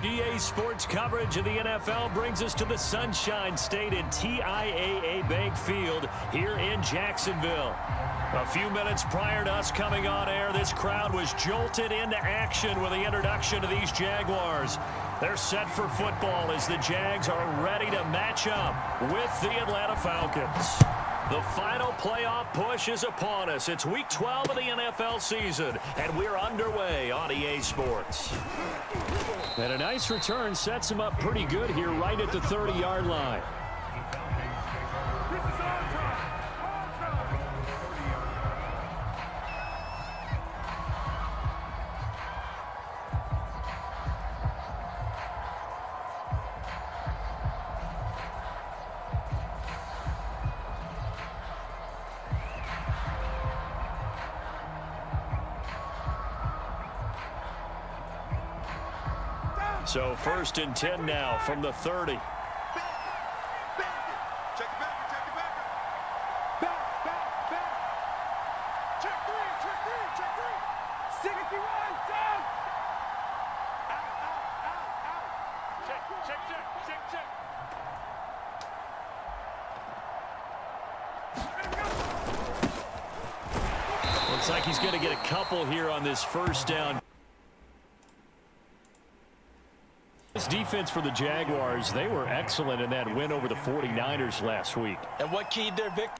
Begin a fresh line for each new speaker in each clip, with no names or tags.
EA Sports coverage of the NFL brings us to the Sunshine State in TIAA Bank Field here in Jacksonville. A few minutes prior to us coming on air, this crowd was jolted into action with the introduction of these Jaguars. They're set for football as the Jags are ready to match up with the Atlanta Falcons. The final playoff push is upon us. It's week 12 of the NFL season, and we're underway on EA Sports. And a nice return sets him up pretty good here right at the 30-yard line. So 1st and 10 now from the 30.
Check it back, check it back. Back. Check three. Sticky run, down. Out. Check.
Looks like he's going to get a couple here on this first down. This defense for the Jaguars, they were excellent in that win over the 49ers last week.
And what keyed their victory?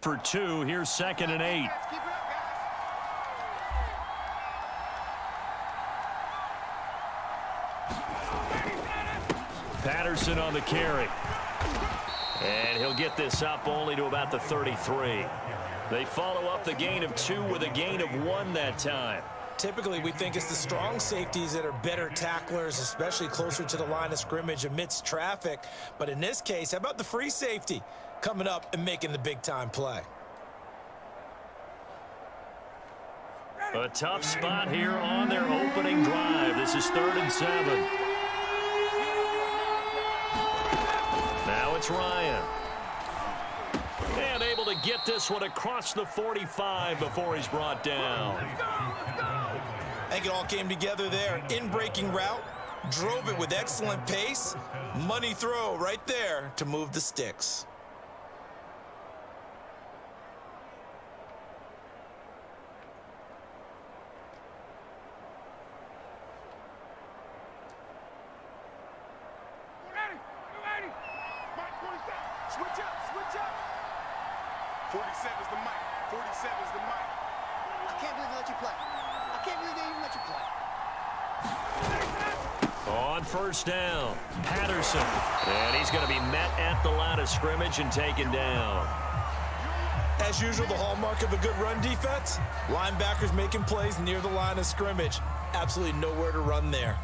For 2, here's 2nd and 8. Patterson on the carry. And he'll get this up only to about the 33. They follow up the gain of 2 with a gain of 1 that time.
Typically, we think it's the strong safeties that are better tacklers, especially closer to the line of scrimmage amidst traffic. But in this case, how about the free safety coming up and making the big-time play?
A tough spot here on their opening drive. This is 3rd and 7. Now it's Ryan. And able to get this one across the 45 before he's brought down.
I think it all came together there. In-breaking route, drove it with excellent pace. Money throw right there to move the sticks.
Ready. Mike, 47. Switch up. 47 is the mic. 47 is the mic.
I can't believe they let you play. I can't believe they even let you play.
On 1st down, Patterson. And he's going to be met at the line of scrimmage and taken down.
As usual, the hallmark of a good run defense, linebackers making plays near the line of scrimmage. Absolutely nowhere to run there.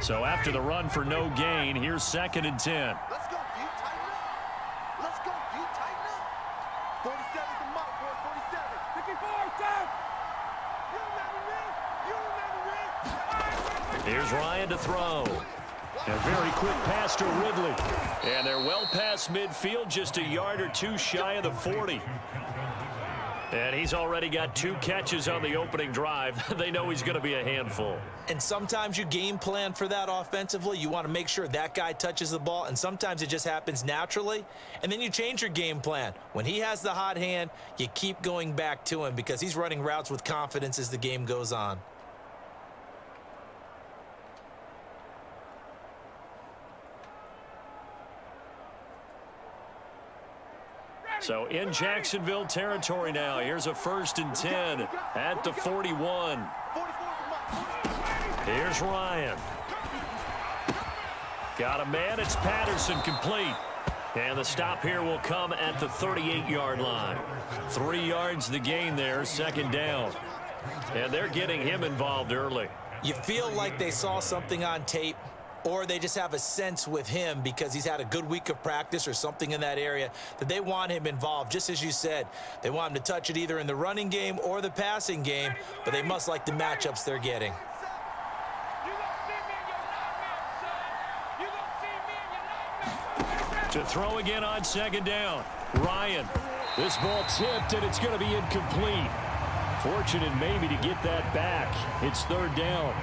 So after the run for no gain, here's 2nd and 10.
Let's go, you tighten up. 47 is the mark, boy. 47.
54, down. You never win.
Here's Ryan to throw. A very quick pass to Ridley. And they're well past midfield, just a yard or 2 shy of the 40. And he's already got 2 catches on the opening drive. They know he's going to be a handful.
And sometimes you game plan for that offensively. You want to make sure that guy touches the ball, and sometimes it just happens naturally. And then you change your game plan. When he has the hot hand, you keep going back to him because he's running routes with confidence as the game goes on.
So in Jacksonville territory now. Here's a 1st and 10 at the 41. Here's Ryan. Got a man. It's Patterson, complete. And the stop here will come at the 38-yard line. 3 yards the gain there, 2nd down. And they're getting him involved early.
You feel like they saw something on tape, or they just have a sense with him because he's had a good week of practice or something in that area that they want him involved. Just as you said, they want him to touch it either in the running game or the passing game, but they must like the matchups they're getting.
To throw again on 2nd down. Ryan. This ball tipped, and it's going to be incomplete. Fortunate maybe to get that back. It's 3rd down.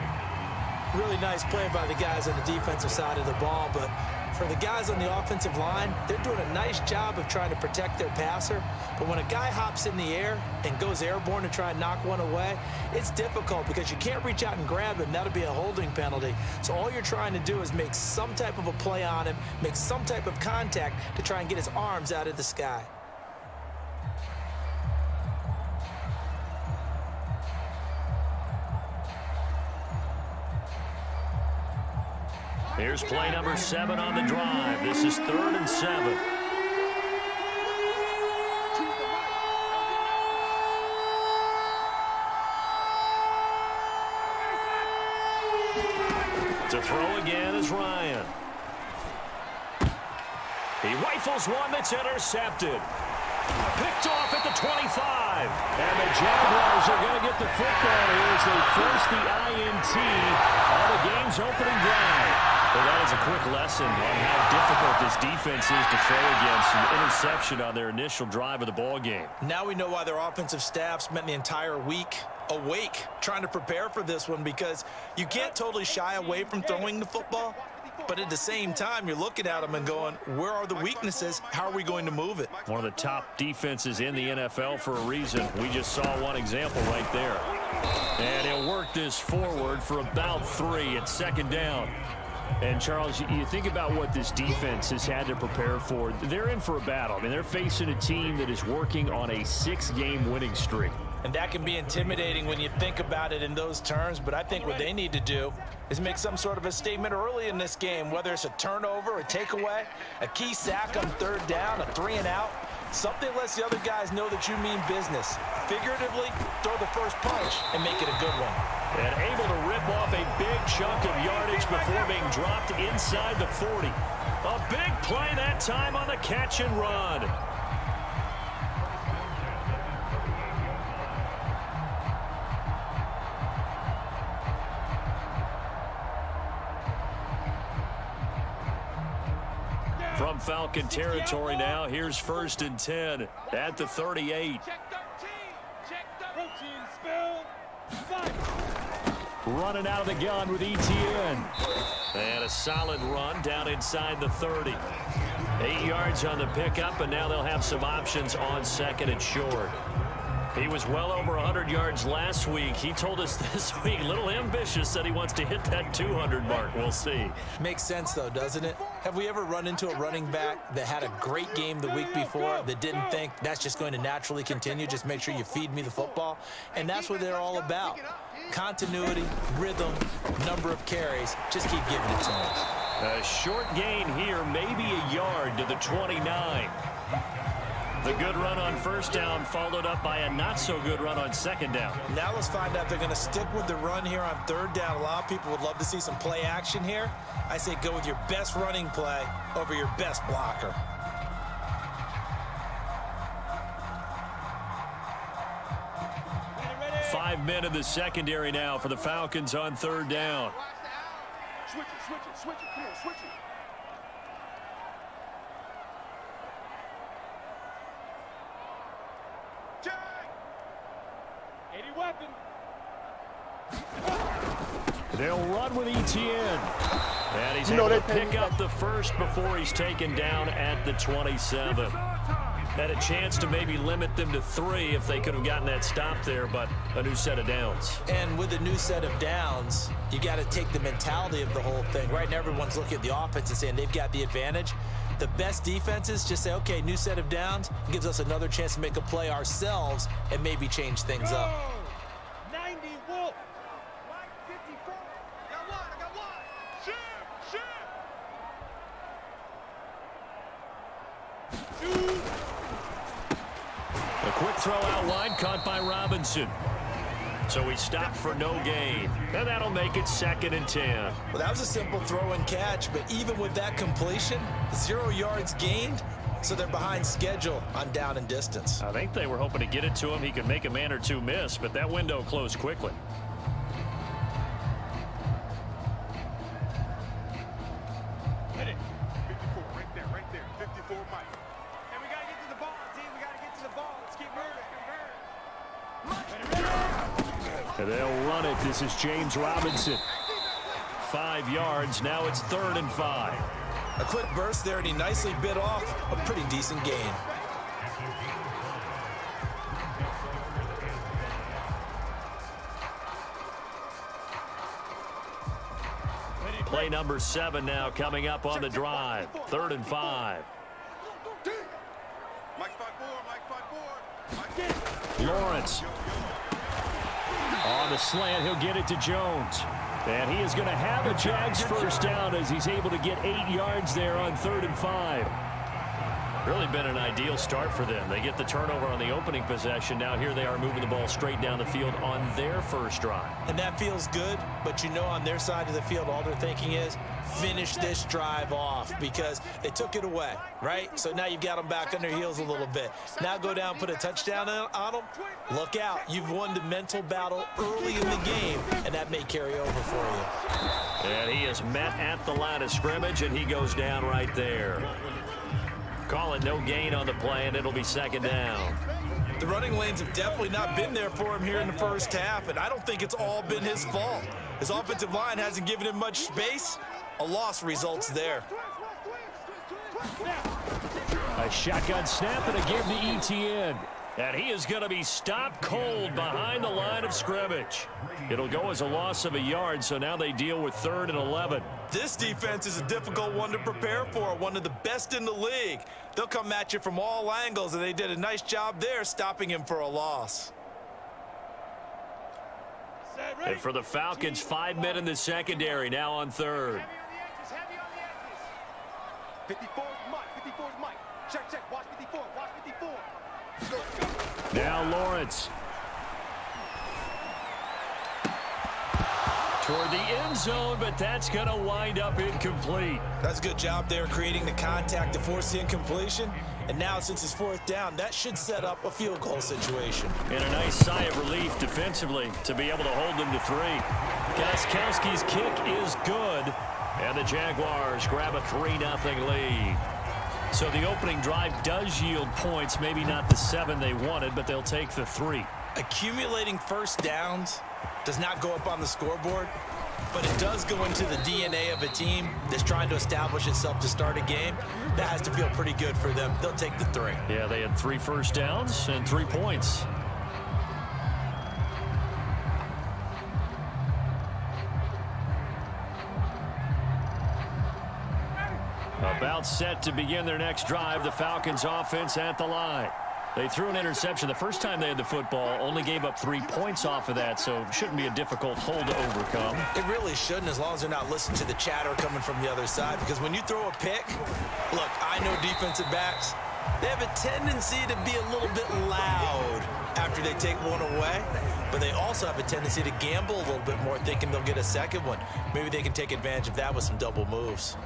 Really nice play by the guys on the defensive side of the ball, but for the guys on the offensive line, they're doing a nice job of trying to protect their passer. But when a guy hops in the air and goes airborne to try and knock one away, it's difficult because you can't reach out and grab him. That'll be a holding penalty. So all you're trying to do is make some type of a play on him, make some type of contact to try and get his arms out of the sky.
Here's play number 7 on the drive. This is 3rd and 7. To throw again is Ryan. He rifles one that's intercepted. Picked off at the 25. And the Jaguars are going to get the football here as they force the INT on the game's opening drive. Well, that is a quick lesson on how difficult this defense is to throw against an interception on their initial drive of the ball game.
Now we know why their offensive staff spent the entire week awake trying to prepare for this one, because you can't totally shy away from throwing the football, but at the same time you're looking at them and going, where are the weaknesses? How are we going to move it?
One of the top defenses in the NFL for a reason. We just saw one example right there. And he'll work this forward for about 3 at 2nd down. And, Charles, you think about what this defense has had to prepare for. They're in for a battle. I mean, they're facing a team that is working on a 6-game winning streak.
And that can be intimidating when you think about it in those terms, but I think what they need to do is make some sort of a statement early in this game, whether it's a turnover, a takeaway, a key sack on 3rd down, a 3-and-out. Something lets the other guys know that you mean business. Figuratively, throw the first punch and make it a good one.
And able to rip off a big chunk of yardage before being dropped inside the 40. A big play that time on the catch and run. From Falcon territory now, here's 1st and 10 at the 38. Running out of the gun with ETN. And a solid run down inside the 30. 8 yards on the pickup, and now they'll have some options on 2nd and short. He was well over 100 yards last week. He told us this week, a little ambitious, said he wants to hit that 200 mark. We'll see.
Makes sense, though, doesn't it? Have we ever run into a running back that had a great game the week before that didn't think that's just going to naturally continue? Just make sure you feed me the football. And that's what they're all about. Continuity, rhythm, number of carries. Just keep giving it to them.
A short gain here, maybe a yard to the 29. The good run on 1st down followed up by a not-so-good run on 2nd down.
Now let's find out if they're going to stick with the run here on 3rd down. A lot of people would love to see some play action here. I say go with your best running play over your best blocker.
Ready. 5 men in the secondary now for the Falcons on 3rd down.
Switch it, switch it, switch it. Come on, switch it.
They'll run with ETN. And he's able to pick up the first before he's taken down at the 27. Had a chance to maybe limit them to 3 if they could have gotten that stop there, but a new set of downs.
And with a new set of downs, you got to take the mentality of the whole thing. Right now, everyone's looking at the offense and saying they've got the advantage. The best defenses just say, okay, new set of downs. It gives us another chance to make a play ourselves and maybe change things up.
90 Wolf. 54. I got one. Shoot.
A quick throw out wide, caught by Robinson. So we stop for no gain. And that'll make it 2nd and 10.
Well, that was a simple throw and catch, but even with that completion, 0 yards gained, so they're behind schedule on down and distance.
I think they were hoping to get it to him. He could make a man or two miss, but that window closed quickly.
Hit it. 54, right there. 54, Mike. And we got to get to the ball, team. We got to get to the ball. Let's keep moving.
And they'll run it. This is James Robinson. 5 yards. Now it's 3rd and 5.
A quick burst there, and he nicely bit off a pretty decent gain.
Play number 7 now coming up on the drive. 3rd and 5.
Mike 5-4.
Lawrence. On the slant, he'll get it to Jones. And he is going to have a JAX first down as he's able to get 8 yards there on 3rd and 5. Really been an ideal start for them. They get the turnover on the opening possession. Now here they are moving the ball straight down the field on their first drive.
And that feels good, but you know on their side of the field, all they're thinking is finish this drive off because they took it away, right? So now you've got them back on their heels a little bit. Now go down, put a touchdown on them. Look out. You've won the mental battle early in the game, and that may carry over for you.
And he is met at the line of scrimmage, and he goes down right there. Call it no gain on the play, and it'll be 2nd down.
The running lanes have definitely not been there for him here in the first half, and I don't think it's all been his fault. His offensive line hasn't given him much space. A loss results there.
A shotgun snap and a give to ETN. And he is going to be stopped cold behind the line of scrimmage. It'll go as a loss of a yard, so now they deal with 3rd and 11.
This defense is a difficult one to prepare for, one of the best in the league. They'll come at you from all angles, and they did a nice job there stopping him for a loss.
And for the Falcons, 5 men in the secondary, now on 3rd.
Heavy on the edges. 54 is Mike. Check. Watch 54.
Now Lawrence. Toward the end zone, but that's going to wind up incomplete.
That's a good job there creating the contact to force the incompletion. And now since it's 4th down, that should set up a field goal situation.
And a nice sigh of relief defensively to be able to hold them to 3. Gostkowski's kick is good. And the Jaguars grab a 3-0 lead. So the opening drive does yield points, maybe not the 7 they wanted, but they'll take the 3.
Accumulating first downs does not go up on the scoreboard, but it does go into the DNA of a team that's trying to establish itself to start a game. That has to feel pretty good for them. They'll take the 3.
Yeah, they had 3 first downs and 3 points. About set to begin their next drive, the Falcons offense at the line. They threw an interception the first time they had the football, only gave up 3 points off of that, so it shouldn't be a difficult hole to overcome.
It really shouldn't, as long as they're not listening to the chatter coming from the other side, because when you throw a pick, look, I know defensive backs, they have a tendency to be a little bit loud after they take one away, but they also have a tendency to gamble a little bit more, thinking they'll get a second one. Maybe they can take advantage of that with some double moves.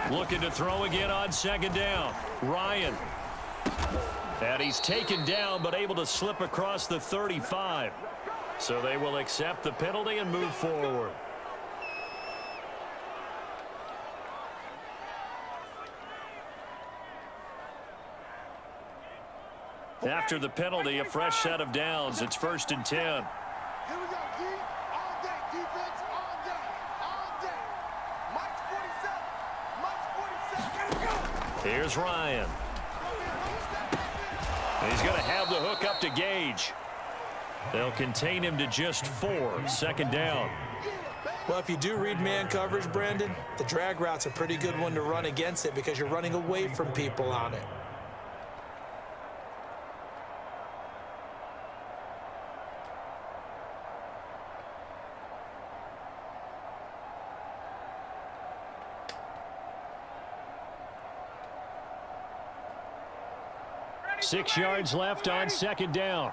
Looking to throw again on 2nd down. Ryan. And he's taken down, but able to slip across the 35. So they will accept the penalty and move forward. After the penalty, a fresh set of downs. It's 1st and 10.
Here we go, D. All day, defense, all day, all day. Mike's 47. Mike's 47. Gotta go.
Here's Ryan. He's going to have the hook up to Gage. They'll contain him to just 4. 2nd down.
Well, if you do read man coverage, Brandon, the drag route's a pretty good one to run against it because you're running away from people on it.
Ready, 6 yards left on 2nd down.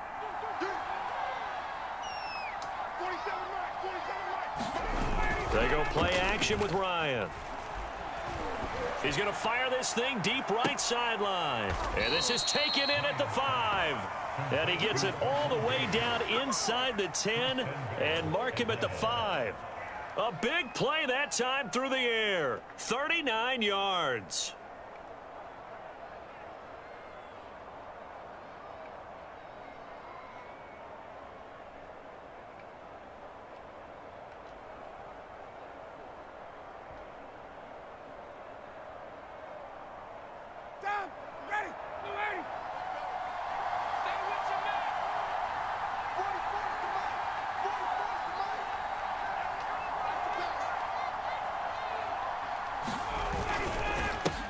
They go play action with Ryan. He's going to fire this thing deep right sideline. And this is taken in at the 5. And he gets it all the way down inside the 10 and mark him at the 5. A big play that time through the air. 39 yards.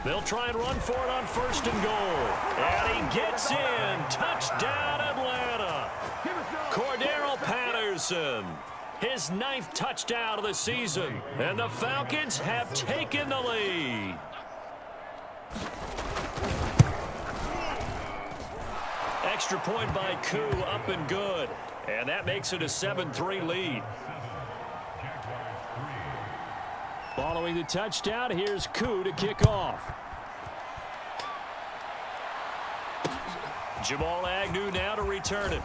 They'll try and run for it on 1st and goal. And he gets in. Touchdown, Atlanta. Cordero Patterson. His 9th touchdown of the season. And the Falcons have taken the lead. Extra point by Koo, up and good. And that makes it a 7-3 lead. Following the touchdown, here's Koo to kick off. Jamal Agnew now to return it.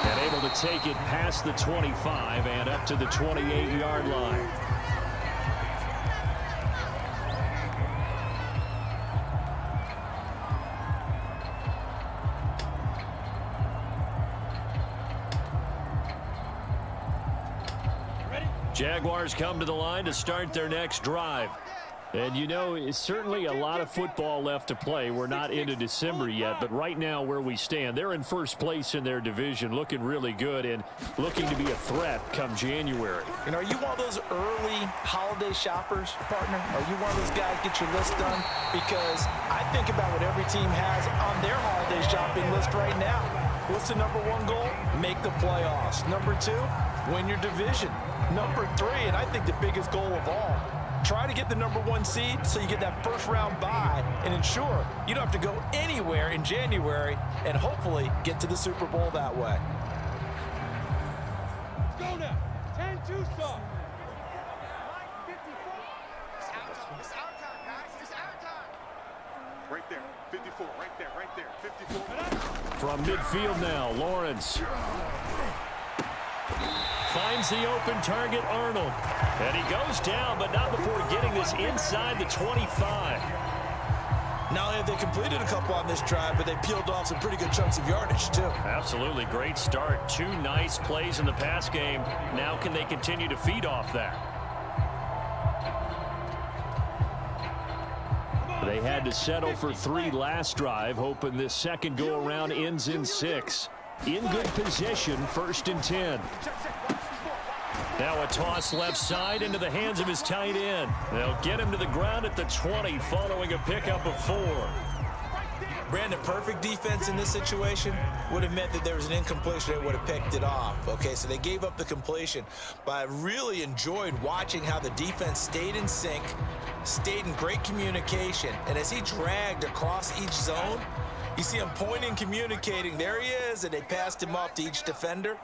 And able to take it past the 25 and up to the 28-yard line. Jaguars come to the line to start their next drive. And, you know, it's certainly a lot of football left to play. We're not into December yet, but right now where we stand, they're in 1st place in their division, looking really good and looking to be a threat come January.
And are you one of those early holiday shoppers, partner? Are you one of those guys get your list done? Because I think about what every team has on their holiday shopping list right now. What's the number 1 goal? Make the playoffs. Number 2, win your division. Number 3, and I think the biggest goal of all, try to get the number 1 seed so you get that 1st round bye and ensure you don't have to go anywhere in January and hopefully get to the Super Bowl that way.
Let's go now. 10-2 stop. It's our time, guys. It's our time. Right there. 54. Right there. Right there. 54.
From midfield now, Lawrence. Finds the open target, Arnold. And he goes down, but not before getting this inside the 25.
Not only have they completed a couple on this drive, but they peeled off some pretty good chunks of yardage, too.
Absolutely. Great start. 2 nice plays in the pass game. Now can they continue to feed off that? They had to settle for 3 last drive, hoping this second go-around ends in 6. In good position, 1st and 10. Now a toss left side into the hands of his tight end. They'll get him to the ground at the 20 following a pickup of 4.
Brandon, perfect defense in this situation would have meant that there was an incompletion. They would have picked it off. Okay, so they gave up the completion. But I really enjoyed watching how the defense stayed in sync, stayed in great communication. And as he dragged across each zone, you see him pointing, communicating. There he is, and they passed him off to each defender.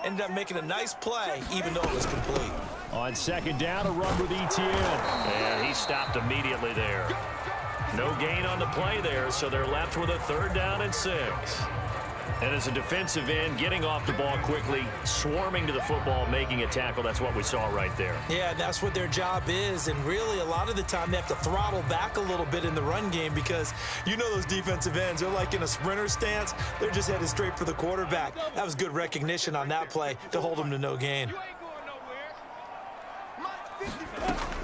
Ended up making a nice play, even though it was complete.
On 2nd down, a run with ETN. And he stopped immediately there. No gain on the play there, so they're left with a 3rd down and 6. And as a defensive end, getting off the ball quickly, swarming to the football, making a tackle, that's what we saw right there.
Yeah, that's what their job is. And really, a lot of the time, they have to throttle back a little bit in the run game because you know those defensive ends, they're like in a sprinter stance. They're just headed straight for the quarterback. That was good recognition on that play to hold them to no gain.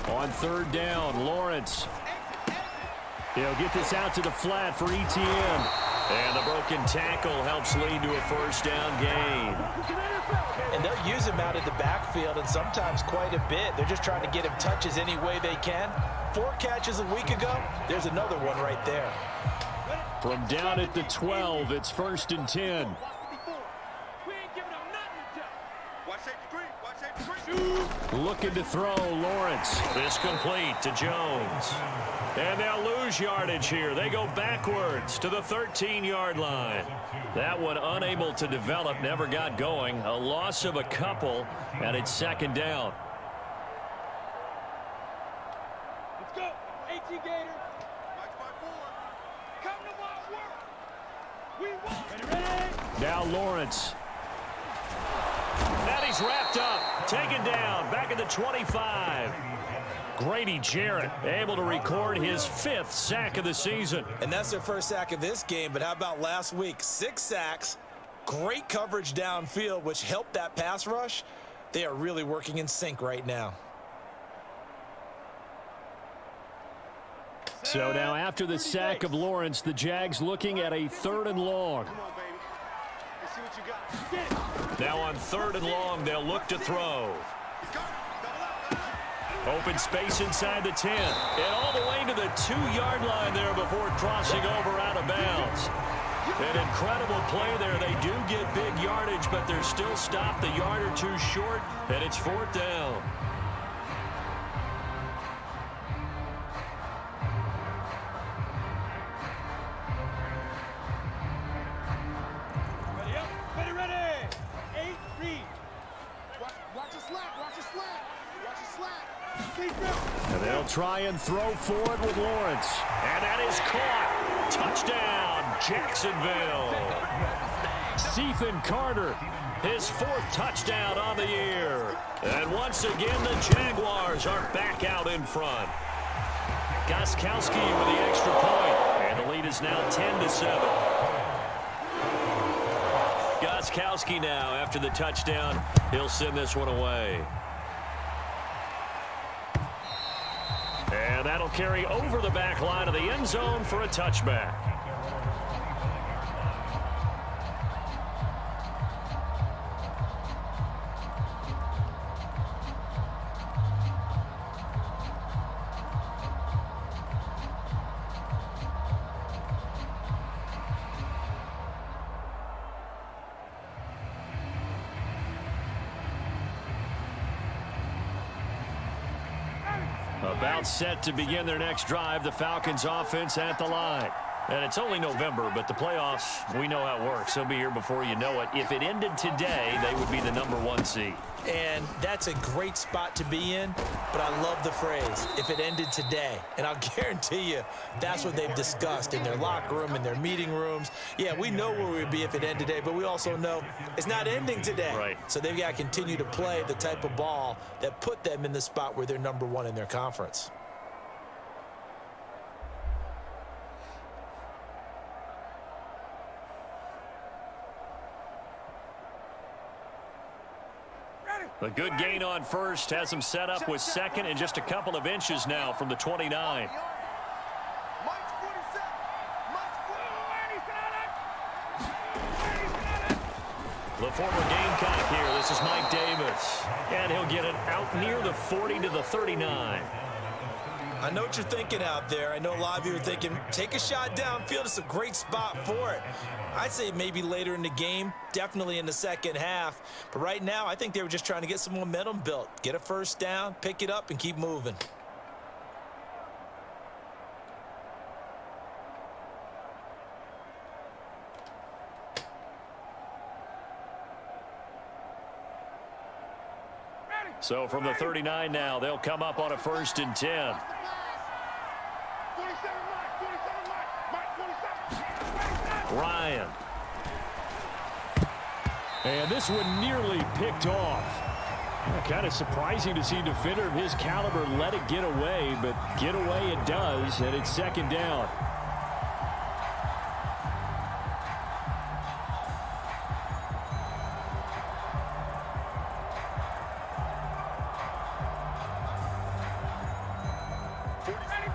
On third down, Lawrence. He'll get this out to the flat for ETN. And the broken tackle helps lead to a first down gain.
And they'll use him out of the backfield, and sometimes quite a bit. They're just trying to get him touches any way they can. 4 catches a week ago. There's another one right there.
From down at the 12, it's 1st and 10. Looking to throw, Lawrence. This complete to Jones. And they'll lose yardage here. They go backwards to the 13-yard line. That one unable to develop, never got going. A loss of a couple, and it's 2nd down.
Let's go. 18 Gator. Come to my work. We want. Ready?
Now Lawrence. And he's wrapped up. Taken down. Back at the 25. Grady Jarrett able to record his 5th sack of the season.
And that's their first sack of this game, but how about last week? 6 sacks, great coverage downfield, which helped that pass rush. They are really working in sync right now.
So now after the sack of Lawrence, the Jags looking at a 3rd and long.
Come on, baby. Let's see what you got.
Now on 3rd and long, they'll look to throw. Open space inside the 10. And all the way to the 2-yard line there before crossing over out of bounds. An incredible play there. They do get big yardage, but they're still stopped a yard or 2 short, and it's 4th down.
Ready up. Ready, ready. 8, read. Watch your slack. Watch your slack. Watch your slack.
And they'll try and throw forward with Lawrence. And that is caught. Touchdown, Jacksonville. Cethan Carter, his 4th touchdown on the year. And once again, the Jaguars are back out in front. Gostkowski with the extra point. And the lead is now 10-7. Gostkowski now, after the touchdown, he'll send this one away. And that'll carry over the back line of the end zone for a touchback. About set to begin their next drive, the Falcons offense at the line. And it's only November, but the playoffs, we know how it works. They'll be here before you know it. If it ended today, they would be the #1 seed.
And that's a great spot to be in, but I love the phrase, if it ended today. And I'll guarantee you that's what they've discussed in their locker room, in their meeting rooms. Yeah, we know where we would be if it ended today, but we also know it's not ending today.
Right.
So they've got to continue to play the type of ball that put them in the spot where they're #1 in their conference.
A good gain on first has him set up with 2nd and just a couple of inches now from the 29.
Mike's 47. Mike's 47.
The former Gamecock here. This is Mike Davis. And he'll get it out near the 40 to the 39.
I know what you're thinking out there. I know a lot of you are thinking, take a shot downfield. It's a great spot for it. I'd say maybe later in the game, definitely in the second half. But right now, I think they were just trying to get some momentum built. Get a first down, pick it up, and keep moving.
So from the 39 now, they'll come up on a 1st and 10.
47 Mike. 47 Mike. Mike 47.
Ryan. And this one nearly picked off. Kind of surprising to see a defender of his caliber let it get away, but get away it does, and it's second down.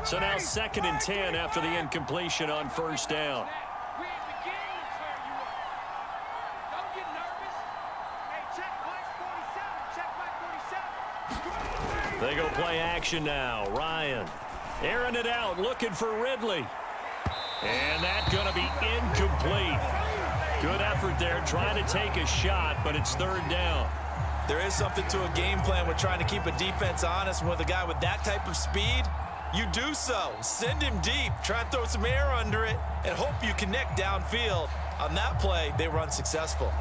So now 2nd and 10 after the incompletion on first down. They go play action now. Ryan airing it out, looking for Ridley. And that's going to be incomplete. Good effort there, trying to take a shot, but it's 3rd down.
There is something to a game plan with trying to keep a defense honest. With a guy with that type of speed, you do so. Send him deep, try and throw some air under it, and hope you connect downfield. On that play, they were unsuccessful.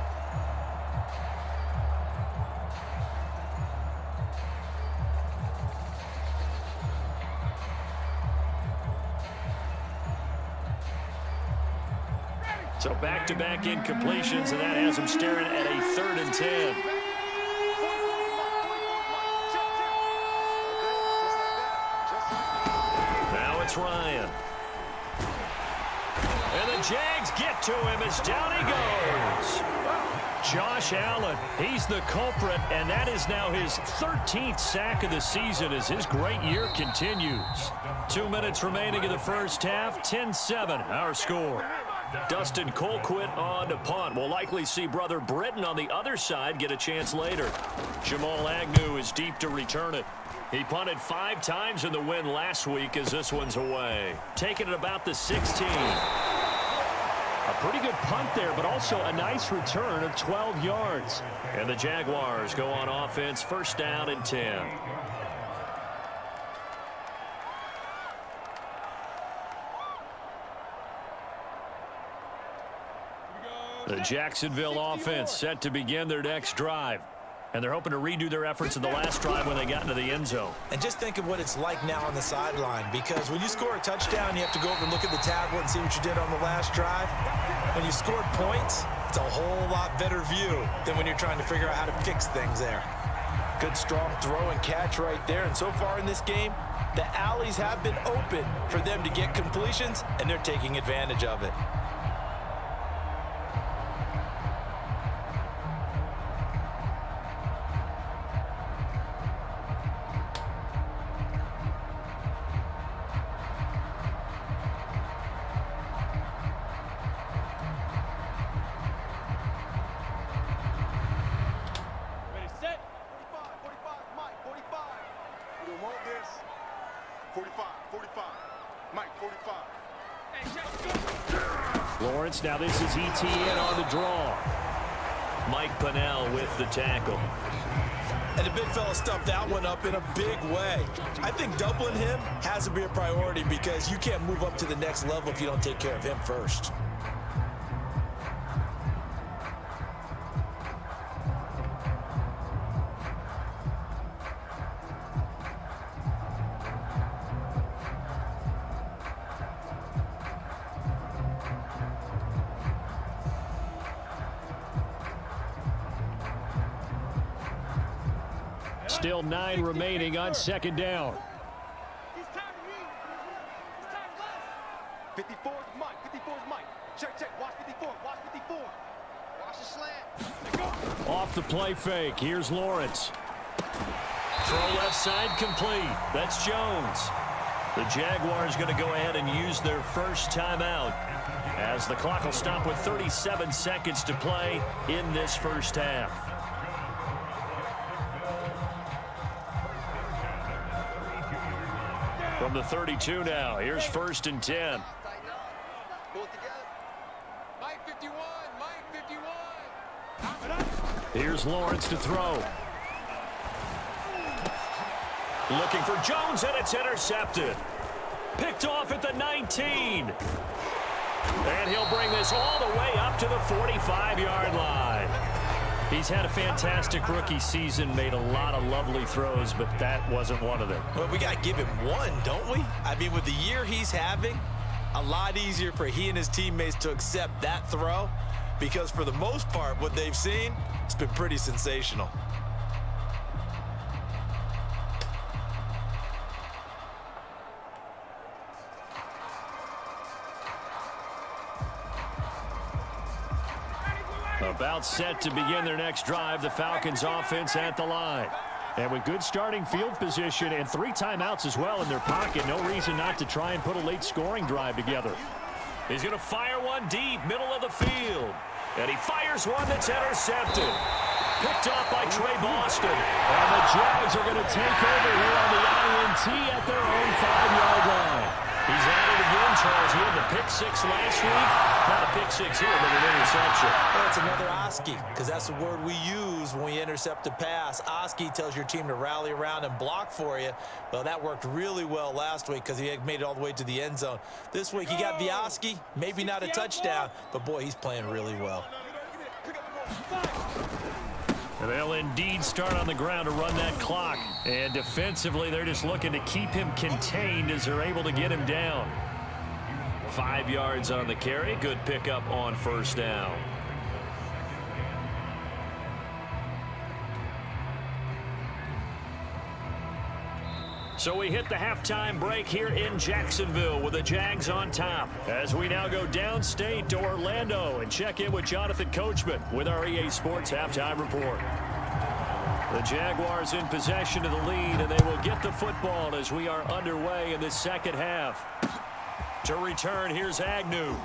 So back-to-back incompletions, and that has him staring at a 3rd and 10. Now it's Ryan. And the Jags get to him as down he goes. Josh Allen, he's the culprit, and that is now his 13th sack of the season as his great year continues. 2 minutes remaining in the first half, 10-7 our score. Dustin Colquitt on to punt. We'll likely see brother Britton on the other side get a chance later. Jamal Agnew is deep to return it. He punted 5 times in the win last week as this one's away. Taking it about the 16. A pretty good punt there, but also a nice return of 12 yards. And the Jaguars go on offense, 1st down and 10. The Jacksonville offense set to begin their next drive. And they're hoping to redo their efforts in the last drive when they got into the end zone.
And just think of what it's like now on the sideline, because when you score a touchdown, you have to go over and look at the tablet and see what you did on the last drive. When you scored points, it's a whole lot better view than when you're trying to figure out how to fix things there. Good, strong throw and catch right there. And so far in this game, the alleys have been open for them to get completions, and they're taking advantage of it.
Lawrence, now this is ETN on the draw. Mike Pennell with the tackle.
And the big fella stuffed that one up in a big way. I think doubling him has to be a priority because you can't move up to the next level if you don't take care of him first.
Still 9 remaining on 2nd down.
54 is Mike. 54 is Mike. Check. Watch 54. Watch 54. Watch the slant.
Off the play fake. Here's Lawrence. Throw left side complete. That's Jones. The Jaguars going to go ahead and use their first timeout as the clock will stop with 37 seconds to play in this first half. From the 32 now, here's 1st and 10.
Mike 51, Mike 51.
Here's Lawrence to throw. Looking for Jones, and it's intercepted. Picked off at the 19. And he'll bring this all the way up to the 45-yard line. He's had a fantastic rookie season, made a lot of lovely throws, but that wasn't one of them.
Well, we got to give him one, don't we? I mean, with the year he's having, a lot easier for he and his teammates to accept that throw because for the most part, what they've seen, it's been pretty sensational.
About set to begin their next drive, the Falcons offense at the line. And with good starting field position and 3 timeouts as well in their pocket, no reason not to try and put a late scoring drive together. He's going to fire one deep, middle of the field. And he fires one that's intercepted. Picked off by Trey Boston. And the Jags are going to take over here on the INT at their own 5-yard line. He's at it again, Charles. He had the pick 6 last week. Not a pick 6 here, but an interception.
Well, it's another Oski, because that's the word we use when we intercept a pass. Oski tells your team to rally around and block for you. Well, that worked really well last week because he had made it all the way to the end zone. This week, he got the Oski, maybe not a touchdown, but boy, he's playing really well.
They'll indeed start on the ground to run that clock. And defensively, they're just looking to keep him contained as they're able to get him down. 5 yards on the carry. Good pickup on first down. So we hit the halftime break here in Jacksonville with the Jags on top. As we now go downstate to Orlando and check in with Jonathan Coachman with our EA Sports Halftime Report. The Jaguars in possession of the lead, and they will get the football as we are underway in the second half. To return, here's Agnew.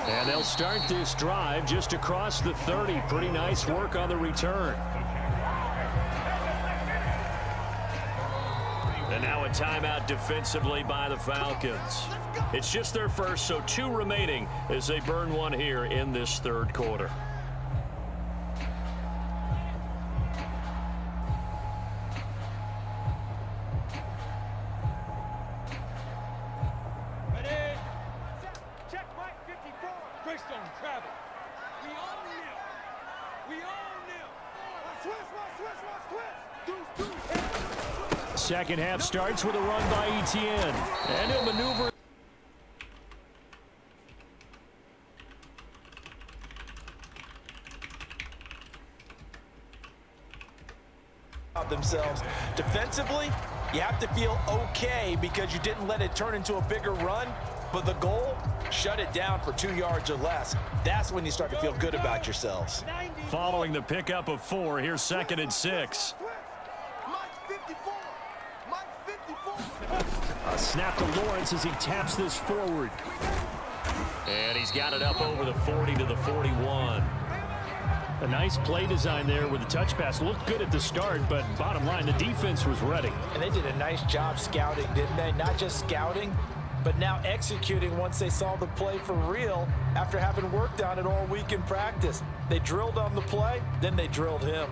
And they'll start this drive just across the 30. Pretty nice work on the return. And now a timeout defensively by the Falcons. It's just their first, so 2 remaining as they burn one here in this third quarter. Second half starts with a run by ATL. And he'll maneuver.
Themselves defensively, you have to feel okay because you didn't let it turn into a bigger run, but the goal, shut it down for 2 yards or less. That's when you start to feel good about yourselves.
Following the pickup of 4, here's 2nd and 6. A snap to Lawrence as he taps this forward. And he's got it up over the 40 to the 41. A nice play design there with the touch pass. Looked good at the start, but bottom line, the defense was ready.
And they did a nice job scouting, didn't they? Not just scouting, but now executing once they saw the play for real after having worked on it all week in practice. They drilled on the play, then they drilled him.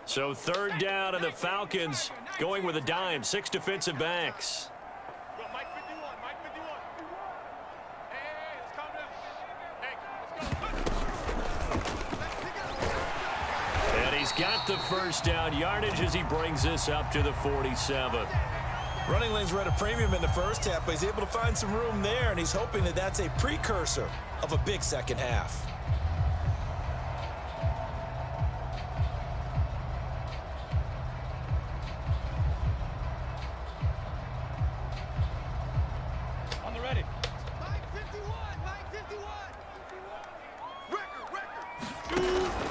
So 3rd down, and the Falcons going with a dime. 6 defensive backs. And he's got the first down yardage as he brings this up to the 47.
Running lanes were at a premium in the first half, but he's able to find some room there, and he's hoping that that's a precursor of a big second half.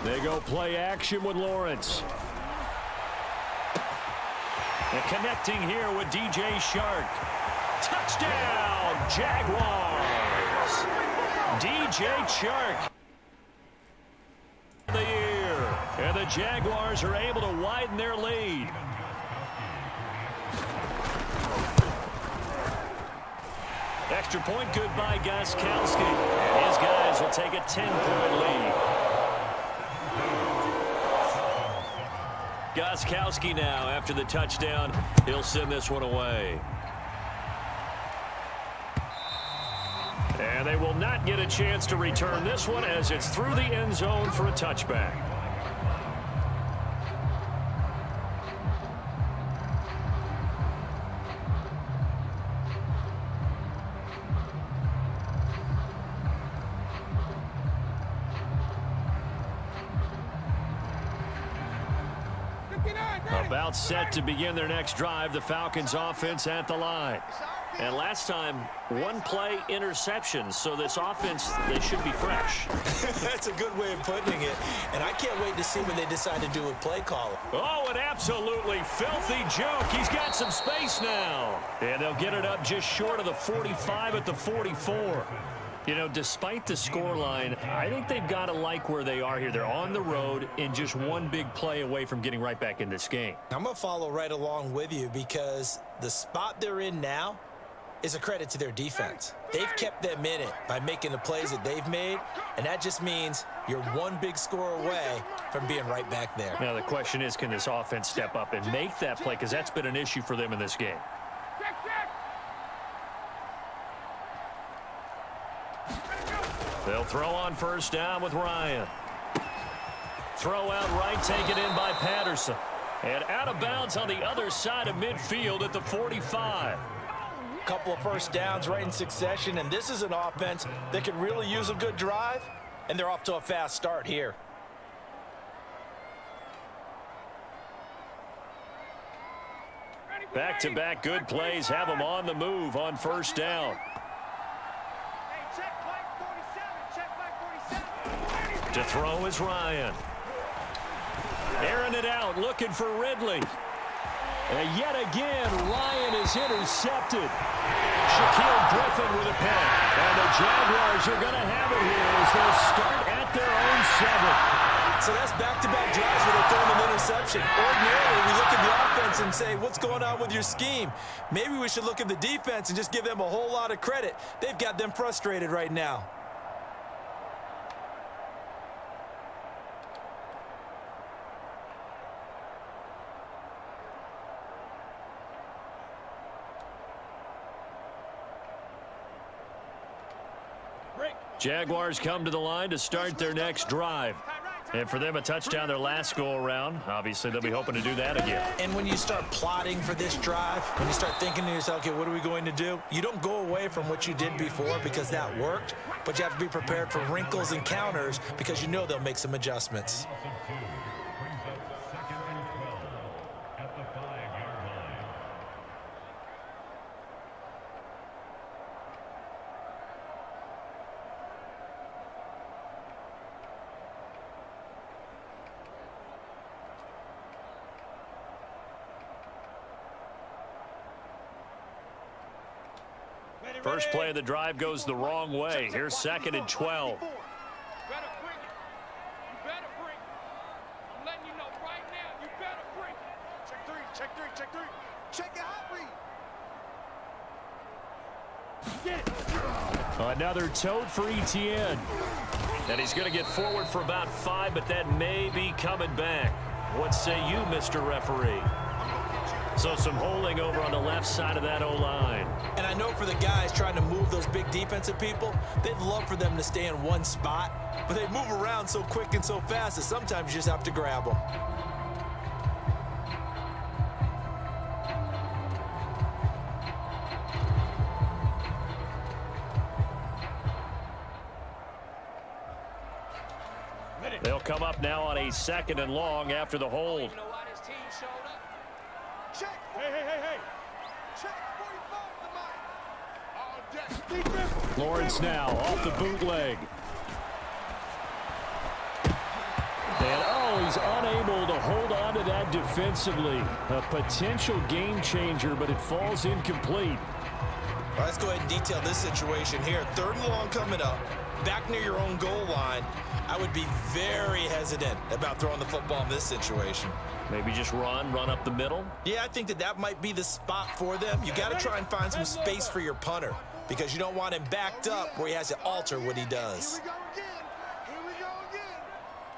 They go play action with Lawrence. And connecting here with DJ Shark. Touchdown, Jaguars. DJ Shark. The year. And the Jaguars are able to widen their lead. Extra point good by Gostkowski. And his guys will take a 10-point lead. Gostkowski now, after the touchdown, he'll send this one away. And they will not get a chance to return this one as it's through the end zone for a touchback. About set to begin their next drive, the Falcons offense at the line. And last time, one play interception, so this offense, they should be fresh.
That's a good way of putting it. And I can't wait to see what they decide to do with play calling.
Oh, an absolutely filthy joke. He's got some space now. And they'll get it up just short of the 45 at the 44. You know, despite the scoreline, I think they've got to like where they are here. They're on the road and just one big play away from getting right back in this game.
I'm going to follow right along with you because the spot they're in now is a credit to their defense. They've kept them in it by making the plays that they've made, and that just means you're one big score away from being right back there.
Now, the question is, can this offense step up and make that play? Because that's been an issue for them in this game. They'll throw on first down with Ryan. Throw out right, taken in by Patterson. And out of bounds on the other side of midfield at the 45.
Couple of first downs right in succession, and this is an offense that could really use a good drive, and they're off to a fast start here.
Back-to-back good plays have them on the move on first down. To throw is Ryan. Airing it out, looking for Ridley. And yet again, Ryan is intercepted. Shaquille Griffin with a pick. And the Jaguars are going to have it here as they'll start at their own 7.
So that's back-to-back drives where they're throwing an interception. Ordinarily, we look at the offense and say, what's going on with your scheme? Maybe we should look at the defense and just give them a whole lot of credit. They've got them frustrated right now.
Jaguars come to the line to start their next drive. And for them, a touchdown their last go-around. Obviously, they'll be hoping to do that again.
And when you start plotting for this drive, when you start thinking to yourself, okay, what are we going to do? You don't go away from what you did before because that worked, but you have to be prepared for wrinkles and counters because you know they'll make some adjustments.
First play of the drive goes the wrong way. Here's 2nd and 12.
Check your hot read.
Another tote for ETN. And he's going to get forward for about 5, but that may be coming back. What say you, Mr. Referee? So some holding over on the left side of that O-line.
And I know for the guys trying to move those big defensive people, they'd love for them to stay in one spot, but they move around so quick and so fast that sometimes you just have to grab them.
They'll come up now on a 2nd and long after the hold.
Check. Hey. Check 45 to mine. All day.
Lawrence now off the bootleg. And he's unable to hold on to that defensively. A potential game changer, but it falls incomplete.
Well, let's go ahead and detail this situation here. 3rd and long coming up. Back near your own goal line. I would be very hesitant about throwing the football in this situation.
Maybe just run up the middle?
Yeah, I think that might be the spot for them. You got to try and find some space for your punter because you don't want him backed up where he has to alter what he does.
Here we go again.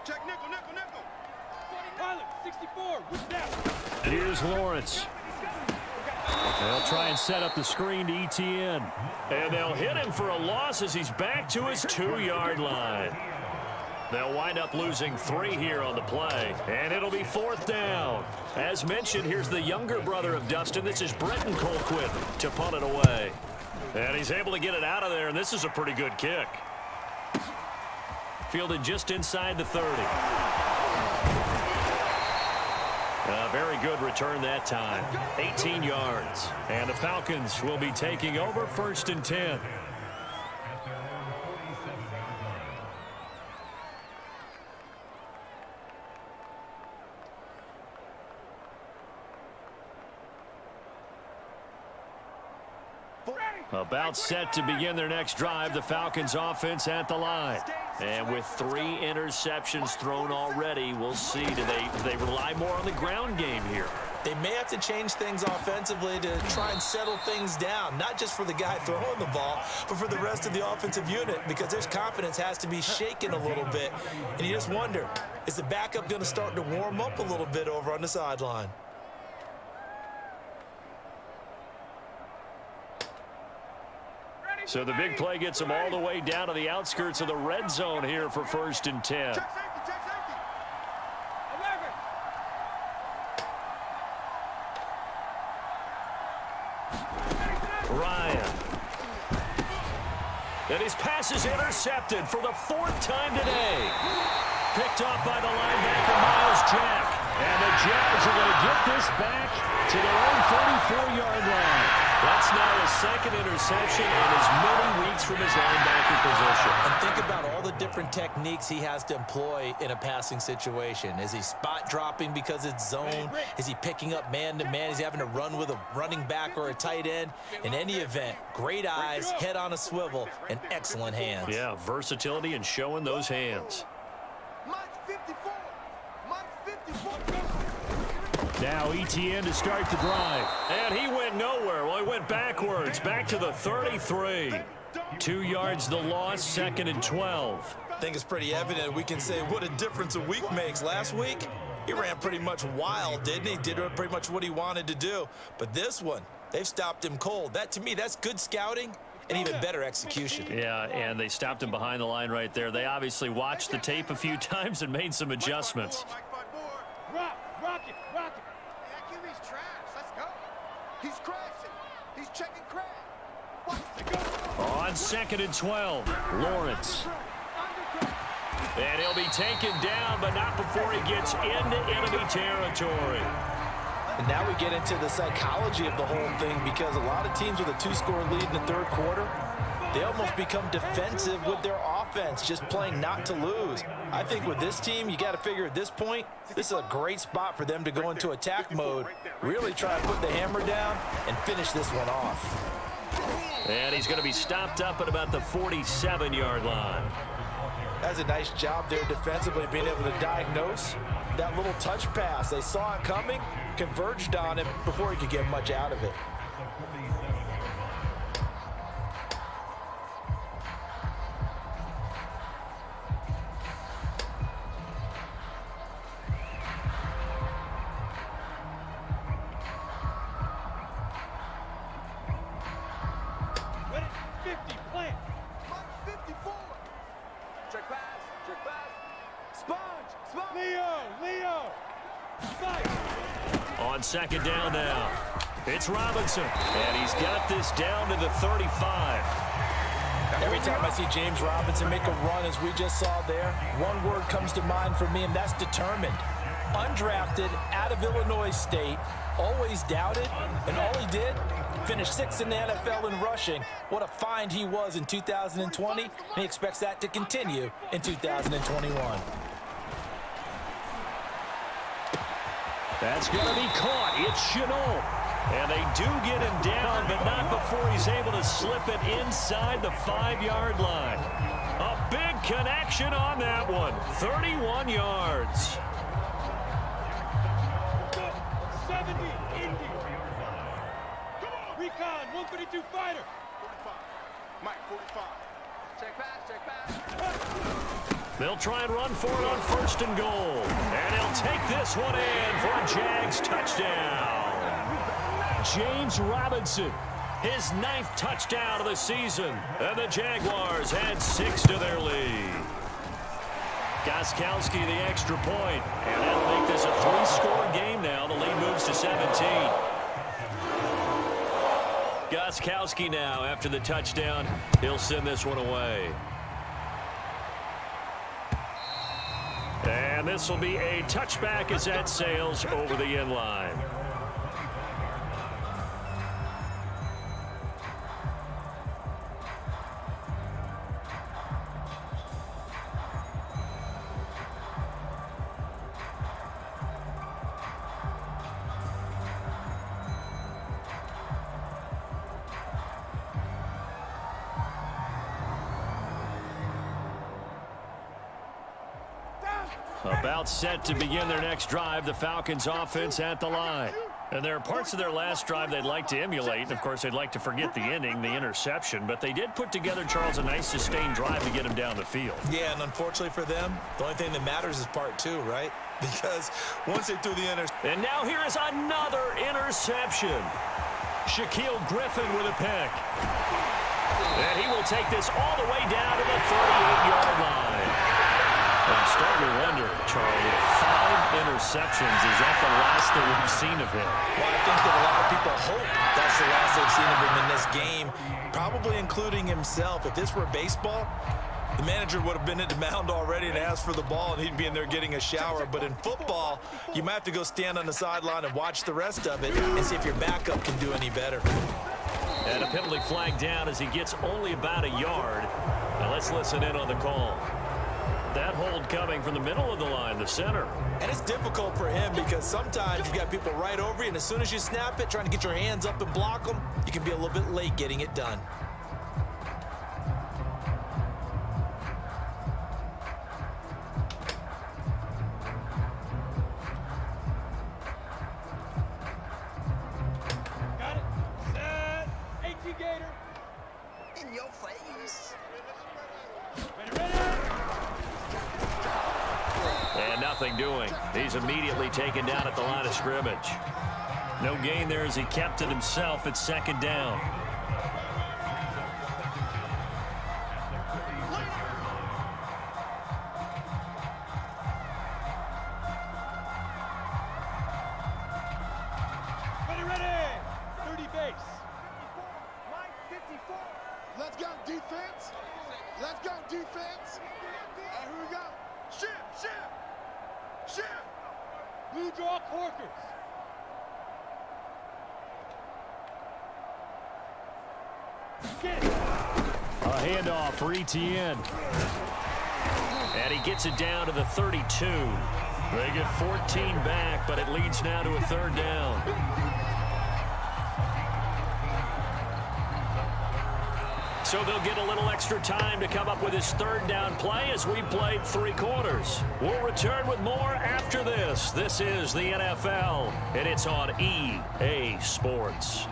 Check nickel.
Pilot, 64, with that.
Here's Lawrence. They'll try and set up the screen to ETN. And they'll hit him for a loss as he's back to his 2-yard line. They'll wind up losing 3 here on the play. And it'll be 4th down. As mentioned, here's the younger brother of Dustin. This is Brenton Colquitt to punt it away. And he's able to get it out of there, and this is a pretty good kick. Fielded just inside the 30. A very good return that time. 18 yards. And the Falcons will be taking over 1st and 10. About set to begin their next drive, the Falcons offense at the line. And with 3 interceptions thrown already, we'll see. Do they rely more on the ground game here?
They may have to change things offensively to try and settle things down, not just for the guy throwing the ball, but for the rest of the offensive unit, because their confidence has to be shaken a little bit. And you just wonder, is the backup going to start to warm up a little bit over on the sideline?
So the big play gets them all the way down to the outskirts of the red zone here for 1st and 10.
Check safety, check safety.
11.
Ryan. And his pass is intercepted for the 4th time today. Picked off by the linebacker, Miles Jack. And the Jags are going to get this back to their own 44-yard line. That's now his 2nd interception in as many weeks from his linebacker position.
And think about all the different techniques he has to employ in a passing situation. Is he spot dropping because it's zone? Is he picking up man-to-man? Is he having to run with a running back or a tight end? In any event, great eyes, head on a swivel, and excellent hands.
Yeah, versatility and showing those hands.
Mike 54. Mike 54.
Now ETN to start the drive. And he went nowhere. Well, he went backwards, back to the 33. 2 yards the loss, 2nd and 12.
I think it's pretty evident we can say what a difference a week makes. Last week, he ran pretty much wild, didn't he? Did pretty much what he wanted to do. But this one, they've stopped him cold. That, to me, that's good scouting and even better execution.
Yeah, and they stopped him behind the line right there. They obviously watched the tape a few times and made some adjustments.
Rock it.
That QB's trash. Let's go. He's crashing. He's checking crash.
On 2nd and 12, Lawrence. And he'll be taken down, but not before he gets into enemy territory.
And now we get into the psychology of the whole thing, because a lot of teams with a 2-score lead in the 3rd quarter, they almost become defensive with their offense, just playing not to lose. I think with this team, you got to figure at this point, this is a great spot for them to go into attack mode, really try to put the hammer down and finish this one off.
And he's going to be stopped up at about the 47-yard line.
That's a nice job there defensively, being able to diagnose that little touch pass. They saw it coming, converged on it before he could get much out of it.
On 2nd down now, it's Robinson, and he's got this down to the 35.
Every time I see James Robinson make a run, as we just saw there, one word comes to mind for me, and that's determined. Undrafted, out of Illinois State, always doubted, and all he did, finished 6th in the NFL in rushing. What a find he was in 2020, and he expects that to continue in 2021.
That's going to be caught. It's Chenault. And they do get him down, but not before he's able to slip it inside the 5-yard line. A big connection on that one. 31 yards.
70, Indy. Recon, 132 fighter.
45. Mike 45. Check pass.
They'll try and run for it on 1st and goal. And he'll take this one in for a Jags touchdown. James Robinson, his 9th touchdown of the season. And the Jaguars add 6 to their lead. Gostkowski the extra point. And that'll make this a 3-score game now. The lead moves to 17. Gostkowski now, after the touchdown, he'll send this one away. And And this will be a touchback as that sails over the end line. About set to begin their next drive, the Falcons offense at the line. And there are parts of their last drive they'd like to emulate. Of course, they'd like to forget the ending, the interception. But they did put together, Charles, a nice sustained drive to get them down the field.
Yeah, and unfortunately for them, the only thing that matters is part two, right? Because once they threw the interception.
And now here is another interception. Shaquille Griffin with a pick. And he will take this all the way down to the 38-yard line. I'm starting to wonder, Charlie, 5 interceptions, is that the last that we've seen of him?
Well, I think that a lot of people hope that's the last they've seen of him in this game, probably including himself. If this were baseball, the manager would have been at the mound already and asked for the ball, and he'd be in there getting a shower. But in football, you might have to go stand on the sideline and watch the rest of it and see if your backup can do any better.
And a penalty flag down as he gets only about a yard. Now let's listen in on the call. That hold coming from the middle of the line, the center.
And it's difficult for him because sometimes you've got people right over you, and as soon as you snap it, trying to get your hands up and block them, you can be a little bit late getting it done.
Got it. Set. AT Gator.
In your face.
Ready.
And nothing doing. He's immediately taken down at the line of scrimmage. No gain there as he kept it himself at second down.
Ready. 30 base.
Mike 54. Let's go, defense. Let's go, defense. And here we go. Shift.
Blue draw corkers. Get it.
A handoff for ETN. And he gets it down to the 32. They get 14 back, but it leads now to a third down. So they'll get a little extra time to come up with his third down play as we played 3 quarters. We'll return with more after this. This is the NFL, and it's on EA Sports.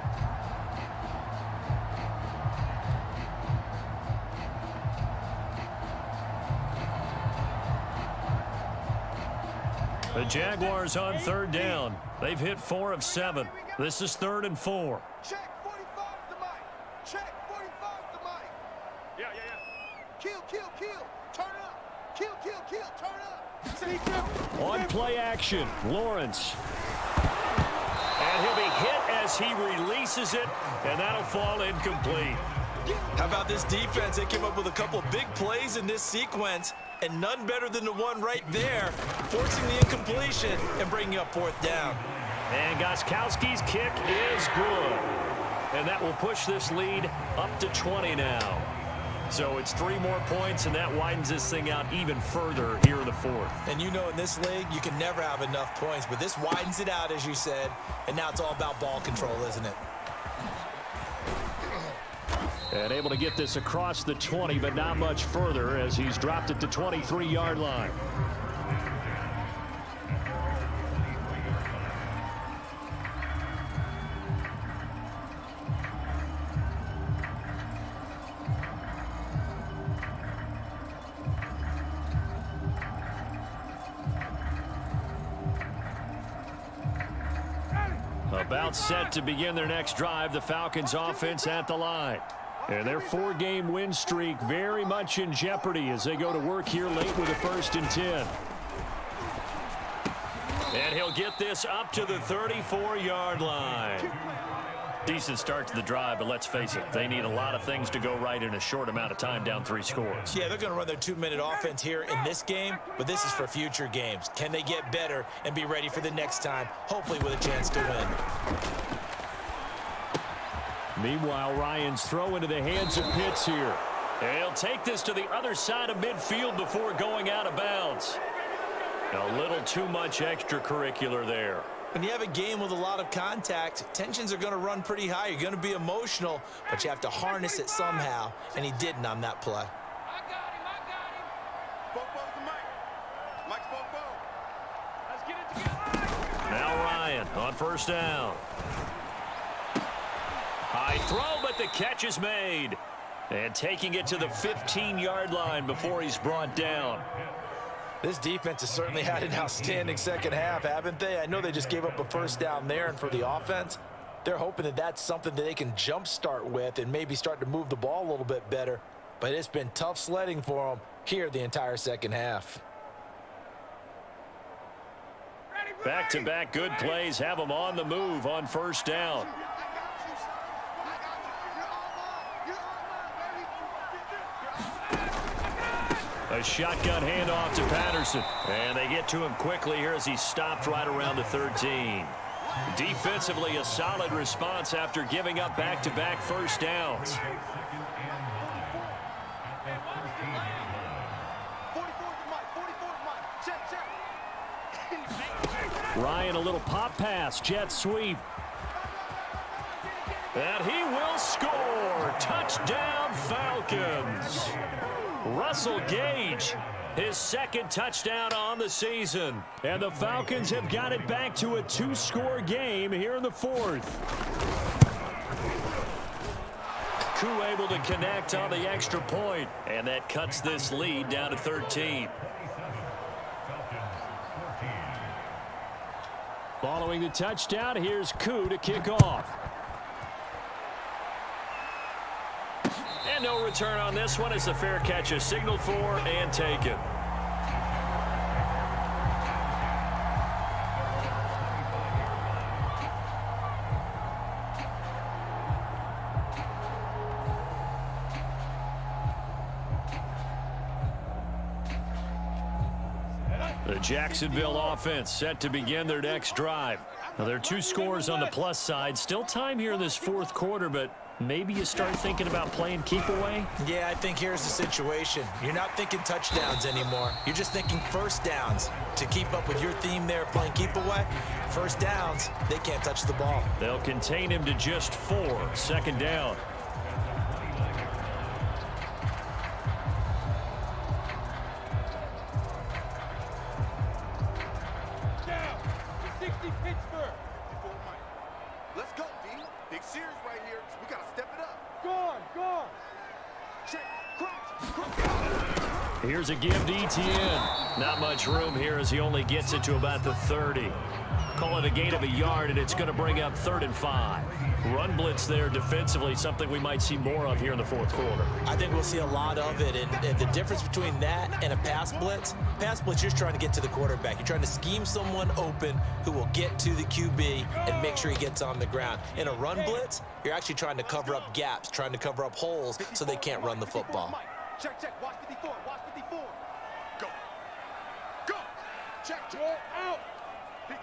The Jaguars on third down. They've hit 4 of 7. This is 3rd and 4.
Check 45 to Mike. Check 45 to Mike.
Yeah.
Kill. Turn up. Kill. Turn up.
Say dribble.
On play action, Lawrence. And he'll be hit as he releases it, and that'll fall incomplete.
How about this defense? They came up with a couple of big plays in this sequence, and none better than the one right there, forcing the incompletion and bringing up 4th down.
And Gostkowski's kick is good. And that will push this lead up to 20 now. So it's 3 more points, and that widens this thing out even further here in the 4th.
And you know in this league, you can never have enough points, but this widens it out, as you said, and now it's all about ball control, isn't it?
And able to get this across the 20, but not much further as he's dropped it to 23-yard line. About set to begin their next drive, the Falcons offense at the line. And their 4-game win streak very much in jeopardy as they go to work here late with a 1st and 10. And he'll get this up to the 34-yard line. Decent start to the drive, but let's face it, they need a lot of things to go right in a short amount of time, down 3 scores.
Yeah, they're going to run their 2-minute offense here in this game, but this is for future games. Can they get better and be ready for the next time, hopefully with a chance to win?
Meanwhile, Ryan's throw into the hands of Pitts here. He'll take this to the other side of midfield before going out of bounds. A little too much extracurricular there.
When you have a game with a lot of contact, tensions are going to run pretty high. You're going to be emotional, but you have to harness it somehow, and he didn't on that play.
I got him. Bobo's the Mike. Mike's Bobo.
Let's get it together.
Now Ryan on first down. High throw, but the catch is made. And taking it to the 15-yard line before he's brought down.
This defense has certainly had an outstanding second half, haven't they? I know they just gave up a first down there, and for the offense, they're hoping that that's something that they can jumpstart with and maybe start to move the ball a little bit better. But it's been tough sledding for them here the entire second half.
Back-to-back good plays have them on the move on first down. A shotgun handoff to Patterson. And they get to him quickly here as he stopped right around the 13. Defensively, a solid response after giving up back-to-back first downs.
44's Mike. Check.
Ryan, a little pop pass, jet sweep. And he will score. Touchdown, Falcons. Russell Gage, his second touchdown on the season. And the Falcons have got it back to a 2-score game here in the 4th. Koo able to connect on the extra point, and that cuts this lead down to 13. Following the touchdown, here's Koo to kick off. And no return on this one as the fair catch is signaled for and taken. The Jacksonville offense set to begin their next drive. Now, there are 2 scores on the plus side. Still time here in this 4th quarter, but maybe you start thinking about playing keep away?
Yeah, I think here's the situation. You're not thinking touchdowns anymore. You're just thinking first downs. To keep up with your theme there, playing keep away, first downs, they can't touch the ball.
They'll contain him to just 4. Second down.
Down. 60 Pittsburgh.
Let's go, D. Big series right here. We got to step it up.
Gone.
Check. Crouch.
Here's a give to ETN. Not much room here as he only gets it to about the 30. Call it a gain of a yard, and it's going to bring up 3rd and 5. Run blitz there defensively, something we might see more of here in the 4th quarter.
I think we'll see a lot of it, and the difference between that and a pass blitz, you're just trying to get to the quarterback. You're trying to scheme someone open who will get to the QB and make sure he gets on the ground. In a run blitz, you're actually trying to cover up gaps, trying to cover up holes so they can't run the football.
Check. Watch 54. Go. Check.
Go out.
Begin.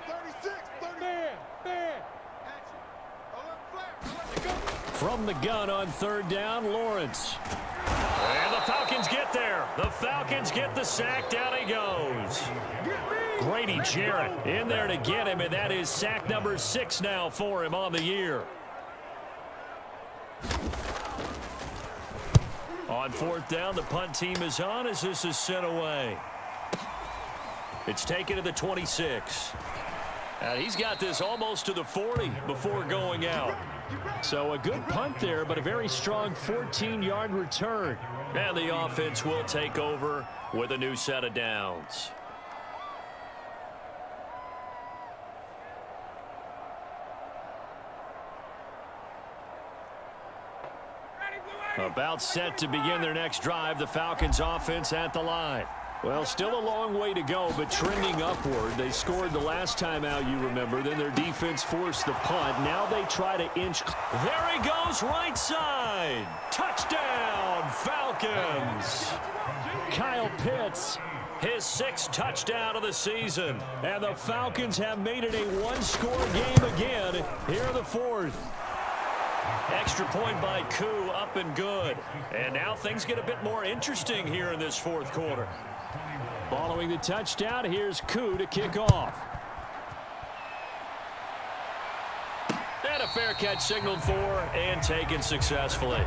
36. 30.
Man.
From the gun on 3rd down, Lawrence. And the Falcons get there. The Falcons get the sack. Down he goes. Grady Jarrett in there to get him, and that is sack number 6 now for him on the year. On 4th down, the punt team is on as this is sent away. It's taken to the 26. And he's got this almost to the 40 before going out. So a good punt there, but a very strong 14-yard return. And the offense will take over with a new set of downs. About set to begin their next drive, the Falcons offense at the line. Well, still a long way to go, but trending upward. They scored the last time out, you remember. Then their defense forced the punt. Now they try to inch. There he goes, right side. Touchdown, Falcons. Kyle Pitts, his 6th touchdown of the season. And the Falcons have made it a one-score game again here in the 4th. Extra point by Koo, up and good. And now things get a bit more interesting here in this 4th quarter. Following the touchdown, here's Koo to kick off. And a fair catch signaled for and taken successfully.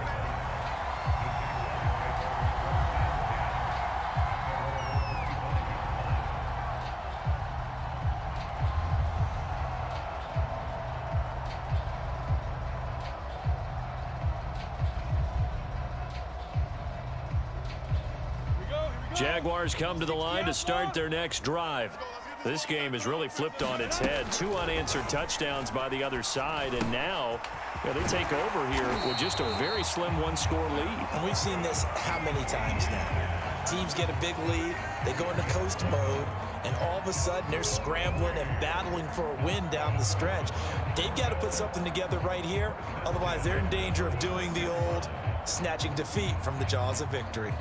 Jaguars come to the line to start their next drive. This game has really flipped on its head. 2 unanswered touchdowns by the other side, and now they take over here with just a very slim one-score lead.
And we've seen this how many times now? Teams get a big lead, they go into coast mode, and all of a sudden they're scrambling and battling for a win down the stretch. They've got to put something together right here, otherwise they're in danger of doing the old snatching defeat from the jaws of victory.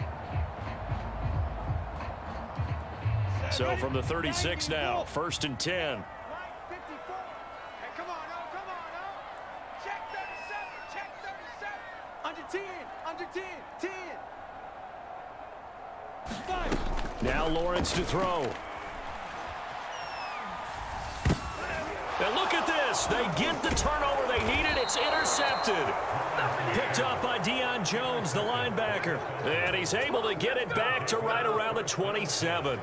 So from the 36 now, 1st and 10.
Line 54. Hey, come on, oh, come on, oh. Check 37, check 37. Under 10, under 10, 10. 5.
Now Lawrence to throw. And look at this. They get the turnover they needed. It's intercepted. Picked up by Deion Jones, the linebacker. And he's able to get it back to right around the 27.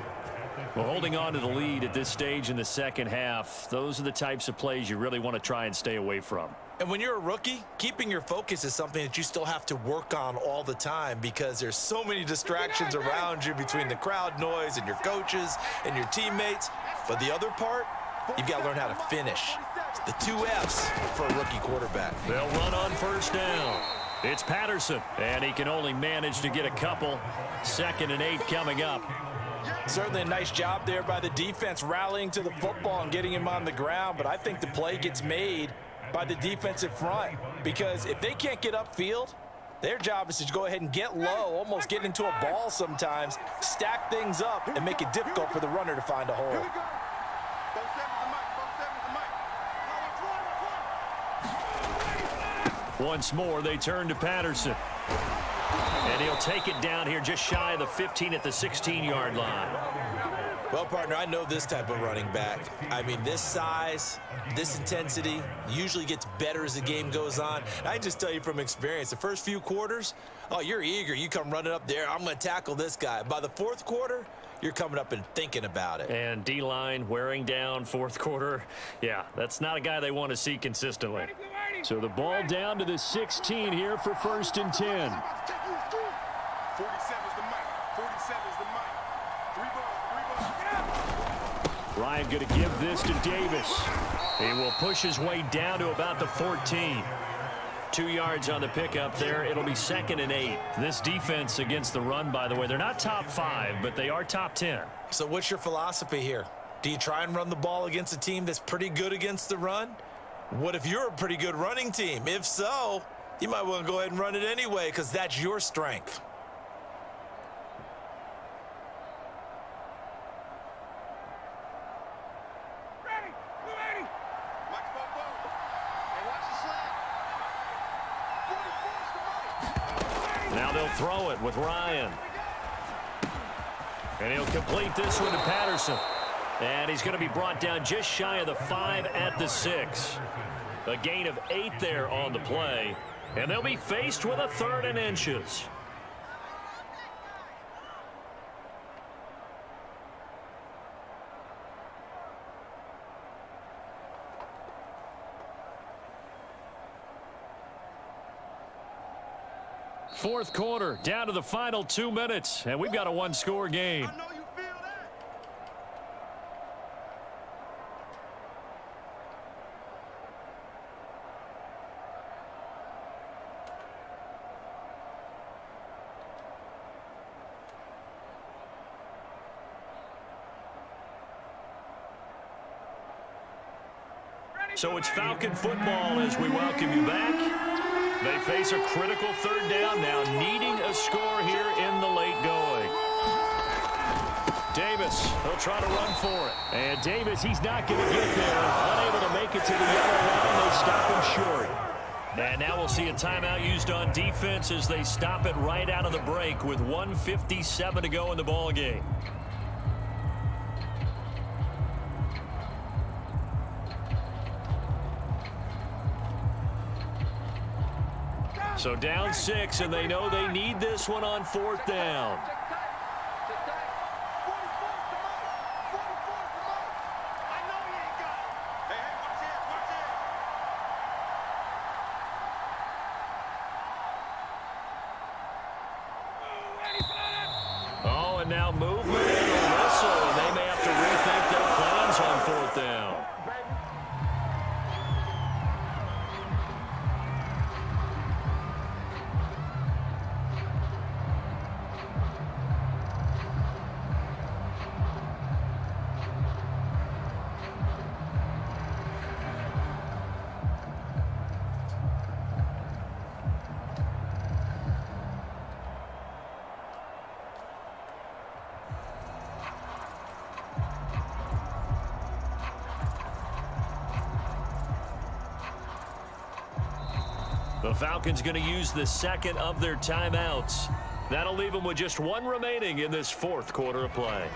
Well, holding on to the lead at this stage in the second half, those are the types of plays you really want to try and stay away from.
And when you're a rookie, keeping your focus is something that you still have to work on all the time because there's so many distractions around you between the crowd noise and your coaches and your teammates. But the other part, you've got to learn how to finish. It's the 2 F's for a rookie quarterback.
They'll run on 1st down. It's Patterson, and he can only manage to get a couple. 2nd and 8 coming up.
Certainly a nice job there by the defense rallying to the football and getting him on the ground, but I think the play gets made by the defensive front because if they can't get upfield, their job is to go ahead and get low, almost get into a ball sometimes, stack things up, and make it difficult for the runner to find a hole.
Here we go. Both sevens the mic, both sevens the mic.
Once more, they turn to Patterson. And he'll take it down here just shy of the 15 at the 16-yard line.
Well, partner, I know this type of running back. I mean, this size, this intensity usually gets better as the game goes on. And I just tell you from experience, the first few quarters, oh, you're eager. You come running up there, I'm going to tackle this guy. By the 4th quarter, you're coming up and thinking about it.
And D-line wearing down 4th quarter. Yeah, that's not a guy they want to see consistently. So the ball down to the 16 here for 1st and 10.
47's the mic, 47's the mic. 3 balls,
Ryan going to give this to Davis. He will push his way down to about the 14. 2 yards on the pickup there. It'll be 2nd and 8. This defense against the run, by the way, they're not top 5, but they are top 10.
So what's your philosophy here? Do you try and run the ball against a team that's pretty good against the run? What if you're a pretty good running team? If so, you might want to go ahead and run it anyway because that's your strength.
Now they'll throw it with Ryan. And he'll complete this one to Patterson. And he's going to be brought down just shy of the 5 at the 6. A gain of 8 there on the play. And they'll be faced with a 3rd and inches. Fourth quarter, down to the final 2 minutes, and we've got a one-score game.
I know you feel that.
So it's Falcon football as we welcome you back. They face a critical third down now, needing a score here in the late going. Davis, he'll try to run for it. And Davis, he's not going to get there. Unable to make it to the yellow line. They stop him short. And now we'll see a timeout used on defense as they stop it right out of the break with 1:57 to go in the ball game. So down 6, and they know they need this one on 4th down. Oh, and now movement and a whistle, and they may have to rethink their plans on 4th down. The Falcons going to use the second of their timeouts. That'll leave them with just one remaining in this 4th quarter of play.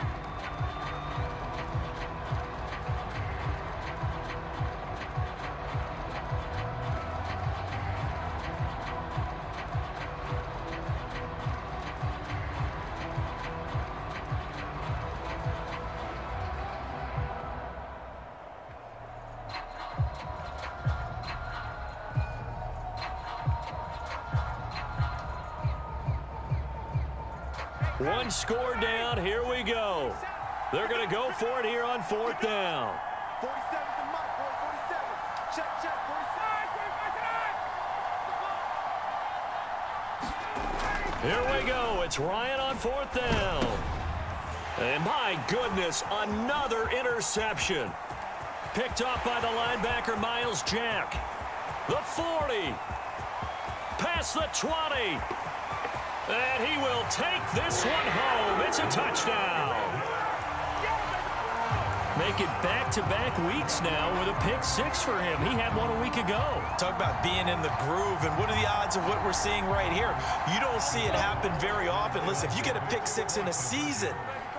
One score down. Here we go. They're going to go for it here on 4th down.
47 to Mike, boy, 47. Check, 47.
Here we go. It's Ryan on 4th down. And my goodness, another interception. Picked off by the linebacker, Miles Jack. The 40. Past the 20. And he will take this one home. It's a touchdown. Make it back-to-back weeks now with a pick 6 for him. He had one a week ago.
Talk about being in the groove, and what are the odds of what we're seeing right here? You don't see it happen very often. Listen, if you get a pick 6 in a season,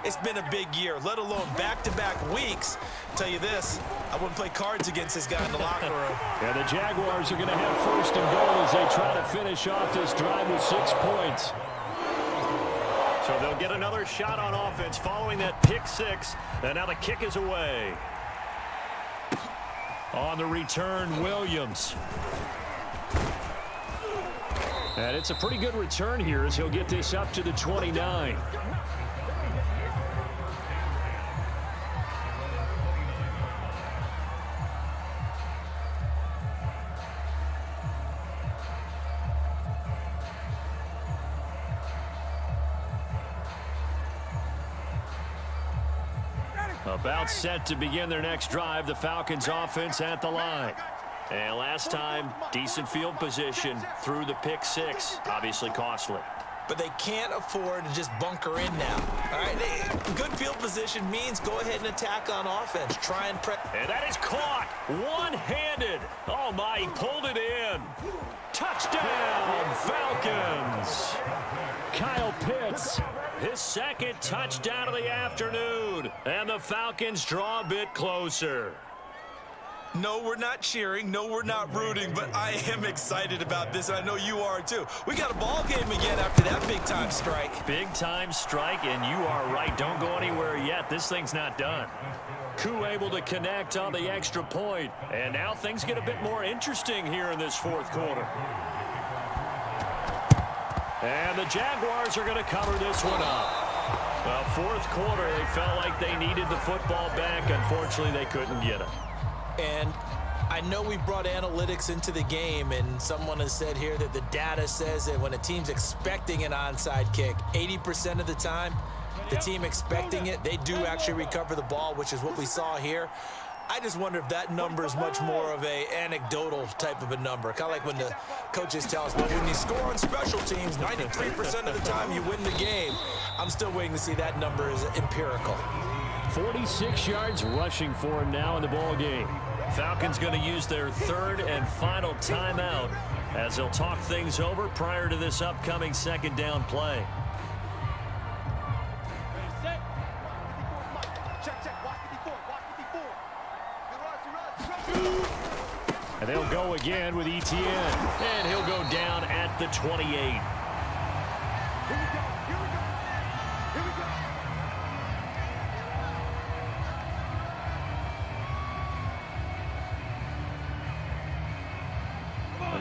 it's been a big year, let alone back-to-back weeks. Tell you this, I wouldn't play cards against this guy in the locker room.
Yeah, the Jaguars are going to have 1st and goal as they try to finish off this drive with 6 points. So they'll get another shot on offense following that pick 6, and now the kick is away. On the return, Williams. And it's a pretty good return here as he'll get this up to the 29. About set to begin their next drive. The Falcons offense at the line. And last time, decent field position through the pick 6. Obviously costly.
But they can't afford to just bunker in now. All right, good field position means go ahead and attack on offense. Try and press.
And that is caught one-handed. Oh, my, he pulled it in. Touchdown, Falcons. Kyle Pitts, his 2nd touchdown of the afternoon. And the Falcons draw a bit closer.
No, we're not cheering. No, we're not rooting. But I am excited about this, and I know you are too. We got a ball game again after that big-time strike.
Big-time strike, and you are right. Don't go anywhere yet. This thing's not done. Koo able to connect on the extra point. And now things get a bit more interesting here in this 4th quarter. And the Jaguars are going to cover this one up. Well, 4th quarter, they felt like they needed the football back. Unfortunately, they couldn't get it.
And I know we brought analytics into the game, and someone has said here that the data says that when a team's expecting an onside kick, 80% of the time, the team expecting it, they do actually recover the ball, which is what we saw here. I just wonder if that number is much more of a anecdotal type of a number. Kind of like when the coaches tell us, well, when you score on special teams, 93% of the time you win the game. I'm still waiting to see that number is empirical.
46 yards rushing for him now in the ball game. Falcons going to use their third and final timeout as they'll talk things over prior to this upcoming second down play. And they'll go again with ETN. And he'll go down at the 28.
Here we go. Here we go. Here we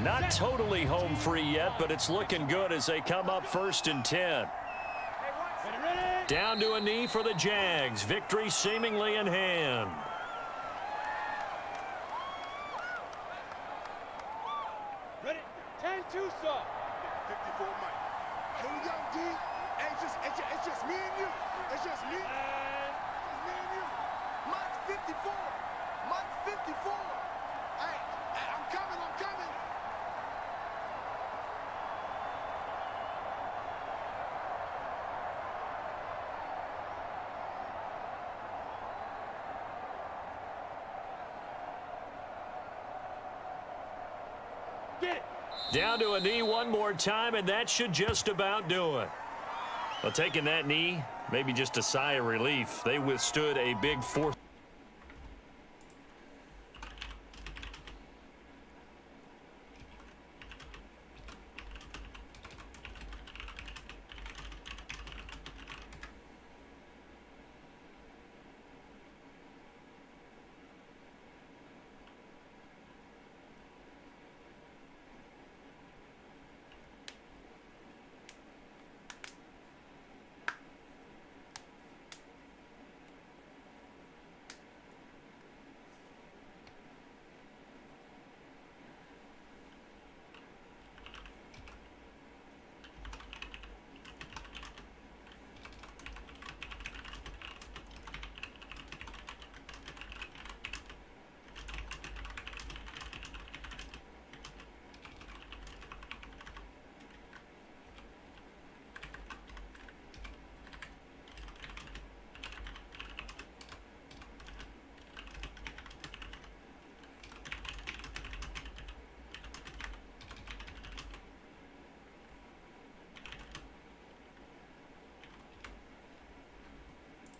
go.
Not totally home free yet, but it's looking good as they come up 1st and 10. Down to a knee for the JAGs. Victory seemingly in hand.
Ready? 10-2, sir.
54 Mike. Here we go, D. Hey, it's just me and you. It's just me. It's me and you. Mike's 54. Mike's 54. Hey, I'm coming. I'm coming.
Get it.
Down to a knee one more time, and that should just about do it. Well, taking that knee, maybe just a sigh of relief. They withstood a big fourth.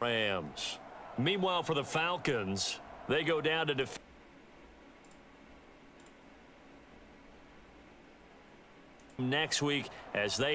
Rams. Meanwhile, for the Falcons, they go down to defeat next week as they